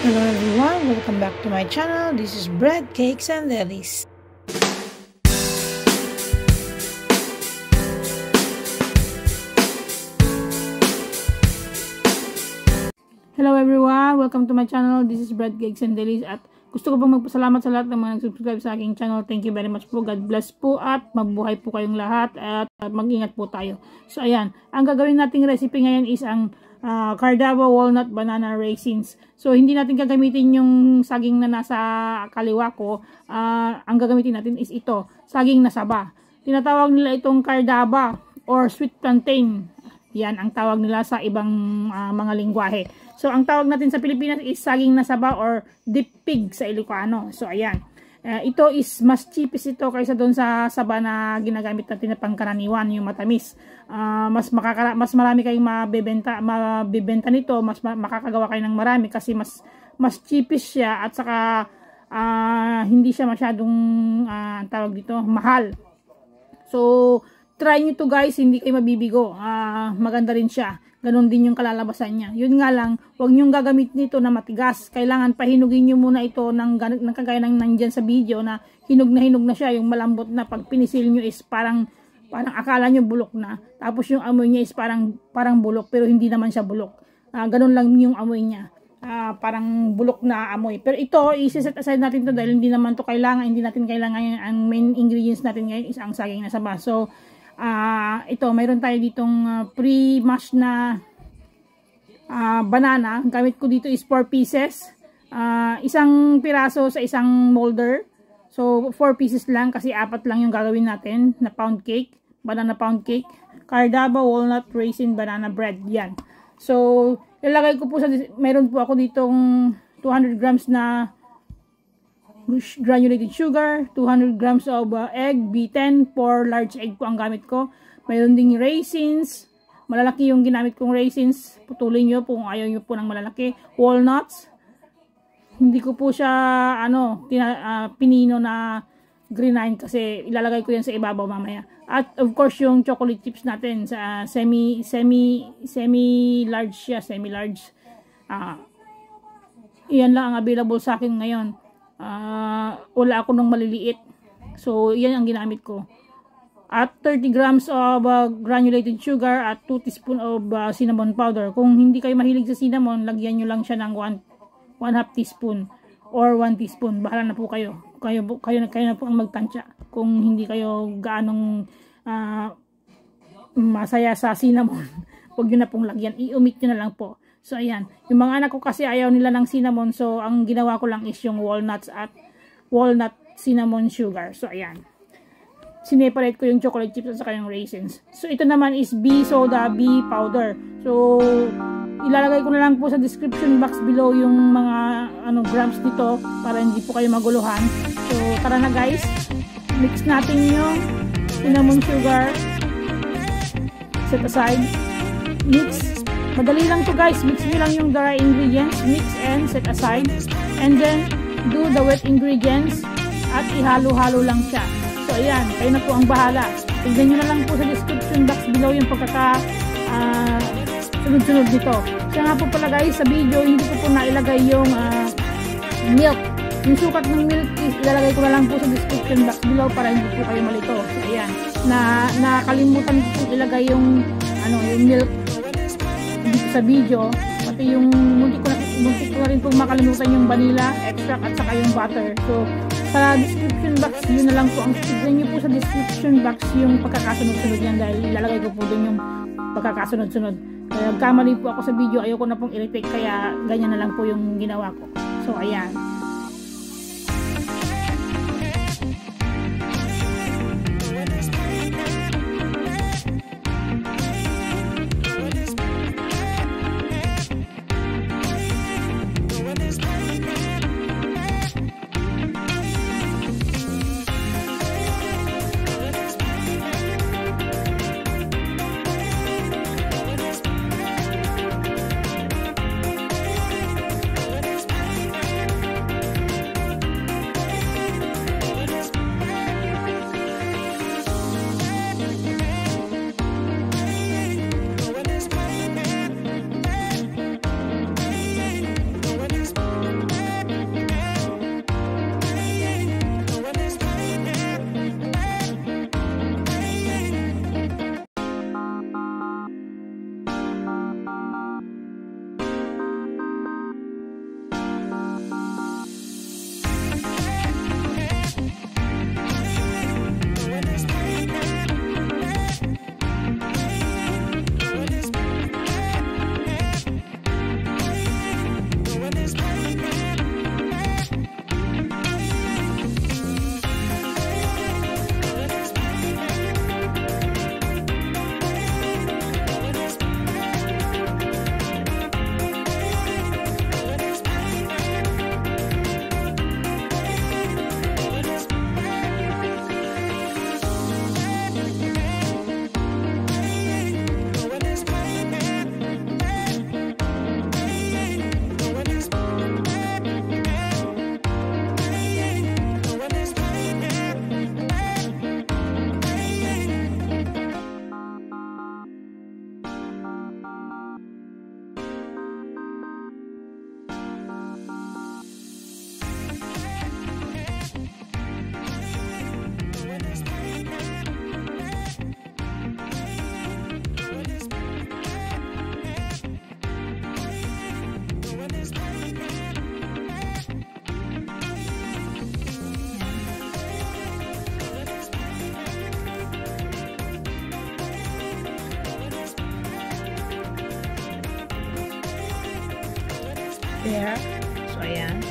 Hello everyone, welcome back to my channel. This is Bread, Cakes, and Delis. Hello everyone, welcome to my channel. This is Bread, Cakes, and Delis. At gusto ko pong magpasalamat sa lahat ng mga nag-subscribe sa aking channel. Thank you very much po. God bless po at mabuhay po kayong lahat at mag-ingat po tayo. So ayan, ang gagawin nating recipe ngayon is ang Cardaba walnut banana raisins. So hindi natin gagamitin yung saging na nasa kaliwa ko. Ang gagamitin natin is ito, saging na saba. Tinatawag nila itong Cardaba or sweet plantain. Yan ang tawag nila sa ibang mga lingwahe. So ang tawag natin sa Pilipinas is saging na saba or deep pig sa Ilocano. So ayan. Ito is mas cheapest ito kaysa doon sa saba na ginagamit natin na pangkaraniwan, yung matamis. Mas marami kayong mabibenta nito, mas makakagawa kayo ng marami kasi mas cheapest siya at saka hindi siya masyadong tawag dito, mahal. So try nyo to guys, hindi kayo mabibigo. Maganda rin siya. Ganon din yung kalalabasan niya. Yun nga lang, huwag nyong gagamit nito na matigas. Kailangan pahinugin nyo muna ito ng kagaya ng nandyan sa video na hinog na siya. Yung malambot na pag pinisil nyo is parang akala nyo bulok na. Tapos yung amoy niya is parang bulok pero hindi naman siya bulok. Ganon lang yung amoy niya. Parang bulok na amoy. Pero ito, i-set aside natin to dahil hindi natin kailangan ang main ingredients natin ngayon is ang saging na saba. So, ito, mayroon tayo ditong pre-mash na banana. Ang gamit ko dito is 4 pieces. Isang piraso sa isang molder. So, 4 pieces lang kasi 4 lang yung gagawin natin na pound cake. Banana pound cake. Cardaba walnut raisin banana bread. Yan. So, ilalagay ko po mayroon po ako ditong 200 grams na granulated sugar, 200 grams of egg, beaten, 4 large egg po ang gamit ko. Mayroon ding raisins, malalaki yung ginamit kong raisins, putulin nyo po kung ayaw nyo po ng malalaki. Walnuts, hindi ko po siya pinino na green kasi ilalagay ko yan sa ibabaw mamaya. At of course yung chocolate chips natin sa semi large siya, semi large. Iyan lang ang available sa akin ngayon. Wala ako nung maliliit. So, yan ang ginamit ko. At 30 grams of granulated sugar at 2 teaspoon of cinnamon powder. Kung hindi kayo mahilig sa cinnamon, lagyan nyo lang siya ng 1/2 teaspoon or 1 teaspoon. Bahala na po kayo. Kayo na po ang magtansya. Kung hindi kayo gaanong masaya sa cinnamon, huwag nyo na pong lagyan. I-omit nyo na lang po. So, ayan. Yung mga anak ko kasi ayaw nila ng cinnamon. So, ang ginawa ko lang is yung walnuts at walnut cinnamon sugar. So, ayan. Sineparate ko yung chocolate chips at saka yung raisins. So, ito naman is bee soda, bee powder. So, ilalagay ko na lang po sa description box below yung mga grams nito para hindi po kayo maguluhan. So, tara na guys. Mix natin yung cinnamon sugar. Set aside. Mix. Madali lang to guys, mix nyo lang yung dry ingredients, mix and set aside. And then, do the wet ingredients at ihalo-halo lang siya. So ayan, kayo na po ang bahala. Tignan nyo na lang po sa description box below yung sunod-sunod nito. Siya nga po pala guys, sa video, hindi ko po nailagay yung milk. Yung sukat ng milk is ilalagay ko na lang po sa description box below para hindi po kayo malito. So ayan, nakalimutan ko ilagay yung milk dito sa video, pati yung muntik ko na rin pong makalimutan yung vanilla extract at saka yung butter. So sa description box, yun na lang po ang tignan nyo po sa description box yung pagkakasunod-sunod yan dahil ilalagay ko po dun yung pagkakasunod-sunod. Kaya kamali po ako sa video, ayoko na pong i-retake kaya ganyan na lang po yung ginawa ko. So ayan. there. So, ayan.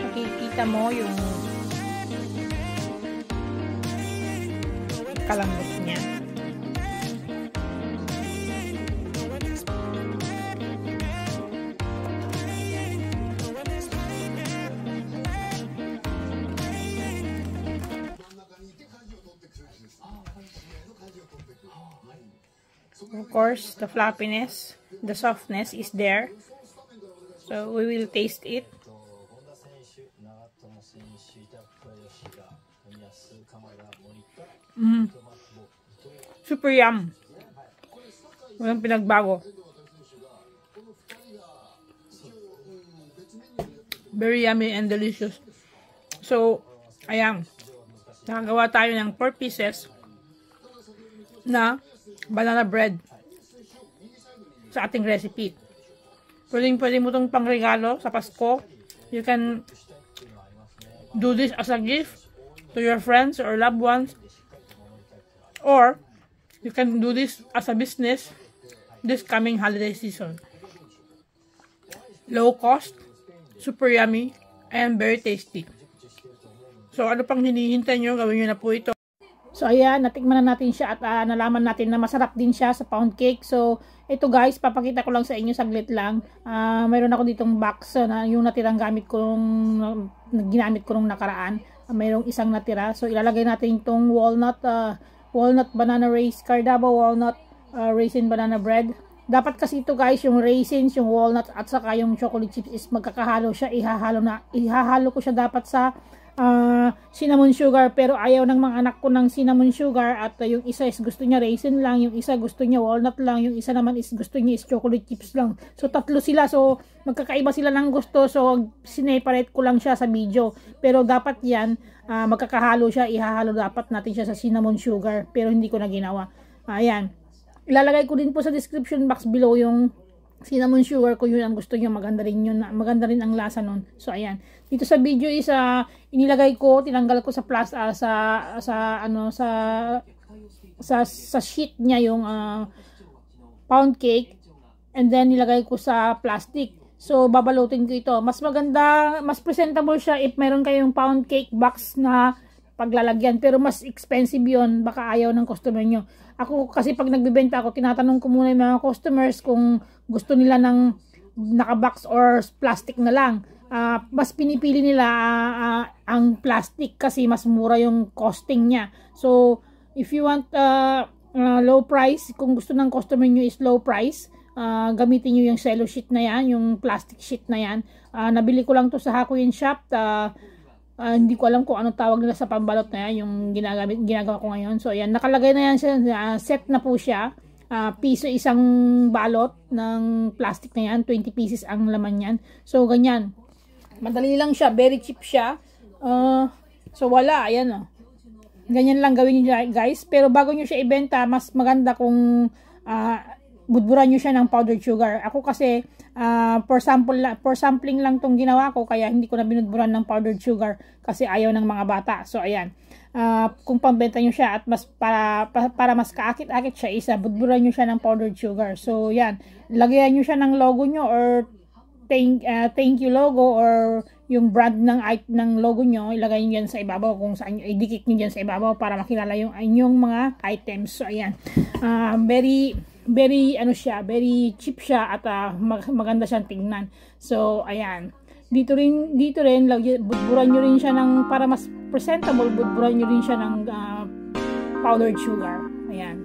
Makikita mo yung kalambot niya. Of course, the fluffiness, the softness is there. So we will taste it. Super yum. Walang pinagbago. Very yummy and delicious. So, ayan. Nakagawa tayo ng 4 pieces na banana bread sa ating recipe. Pwede mo itong pangregalo sa Pasko. You can do this as a gift to your friends or loved ones. Or, you can do this as a business this coming holiday season. Low cost, super yummy, and very tasty. So, ano pang hinihintay nyo? Gawin nyo na po ito. So, ayan, natikman na natin siya at nalaman natin na masarap din siya sa pound cake. So, ito guys, papakita ko lang sa inyo saglit lang. Mayroon ako ditong box na yung natirang ginamit ko nung nakaraan. Mayroong isang natira. So, ilalagay natin itong walnut banana Cardabo walnut raisin banana bread. Dapat kasi ito guys, yung raisins, yung walnuts at saka yung chocolate chips is magkakahalo siya. Ihahalo ko siya dapat sa cinnamon sugar, pero ayaw ng mga anak ko ng cinnamon sugar at yung isa is gusto niya raisin lang, yung isa gusto niya walnut lang, yung isa naman is gusto niya is chocolate chips lang. So tatlo sila, so magkakaiba sila ng gusto, so sineparate ko lang siya sa video. Pero dapat yan, magkakahalo siya, ihahalo dapat natin siya sa cinnamon sugar, pero hindi ko na ginawa. Ayan, ilalagay ko din po sa description box below yung cinnamon sugar ko, yun ang gusto niyo, maganda rin ang lasa nun. So ayan, dito sa video is inilagay ko, tinanggal ko sa sa sheet niya yung pound cake, and then nilagay ko sa plastic. So babalutin ko ito. Mas maganda, mas presentable siya if meron kayong pound cake box na paglalagyan, pero mas expensive yun, baka ayaw ng customer nyo. Ako kasi pag nagbibenta ako, tinatanong ko muna yung mga customers kung gusto nila ng naka-box or plastic na lang. Mas pinipili nila ang plastic kasi mas mura yung costing niya. So if you want low price, kung gusto ng customer nyo is low price, gamitin nyo yung cello sheet na yan, yung plastic sheet na yan. Nabili ko lang to sa Hakuin Shop. Hindi ko alam kung anong tawag nila sa pambalot na yan, yung ginagawa ko ngayon. So ayan, nakalagay na yan siya, set na po siya. Piso isang balot ng plastic na yan, 20 pieces ang laman yan. So ganyan, madali lang siya, very cheap siya. So wala, ayan o. Ganyan lang gawin niyo guys. Pero bago nyo siya ibenta, mas maganda kung budburan nyo siya ng powdered sugar. Ako kasi for sampling lang tong ginawa ko, kaya hindi ko na binudburan ng powdered sugar kasi ayaw ng mga bata. So ayan, kung pambenta nyo siya at mas para mas kaakit-akit siya, budburan nyo siya ng powdered sugar. So yan, lagyan nyo siya ng logo nyo or thank you logo or yung brand ng logo nyo, ilagay nyo yan sa ibabaw, kung saan nyo, idikit nyo dyan sa ibabaw para makilala yung inyong mga items. So ayan, very ano siya, very cheap siya at maganda siyang tingnan. So ayan, dito rin budburan nyo rin siya ng, para mas presentable, budburan nyo rin siya ng powdered sugar. Ayan,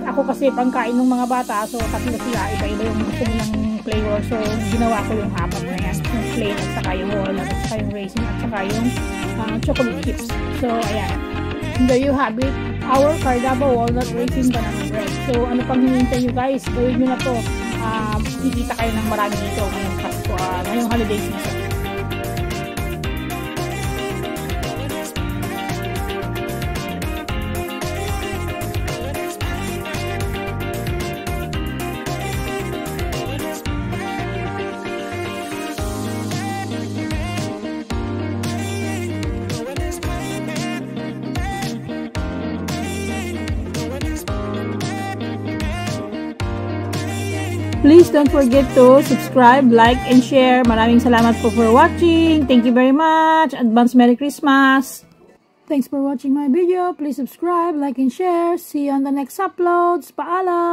ako kasi pangkain ng mga bata, so tatlo sila, iba-iba yung gusto nilang flavor. So ginawa ko yung apat na yan, yung plain at saka yung walnut at saka yung raisin at saka yung chocolate chips. So ayan, there you have it, our Cardabo walnut raisin banana bread. So ano pang hinihintay nyo guys, gawin nyo na to. Kikita kayo ng marami dito ngayong Pasko, ngayong holiday season. Please don't forget to subscribe, like, and share. Maraming salamat po for watching. Thank you very much. Advance Merry Christmas. Thanks for watching my video. Please subscribe, like, and share. See you on the next uploads. Paalam!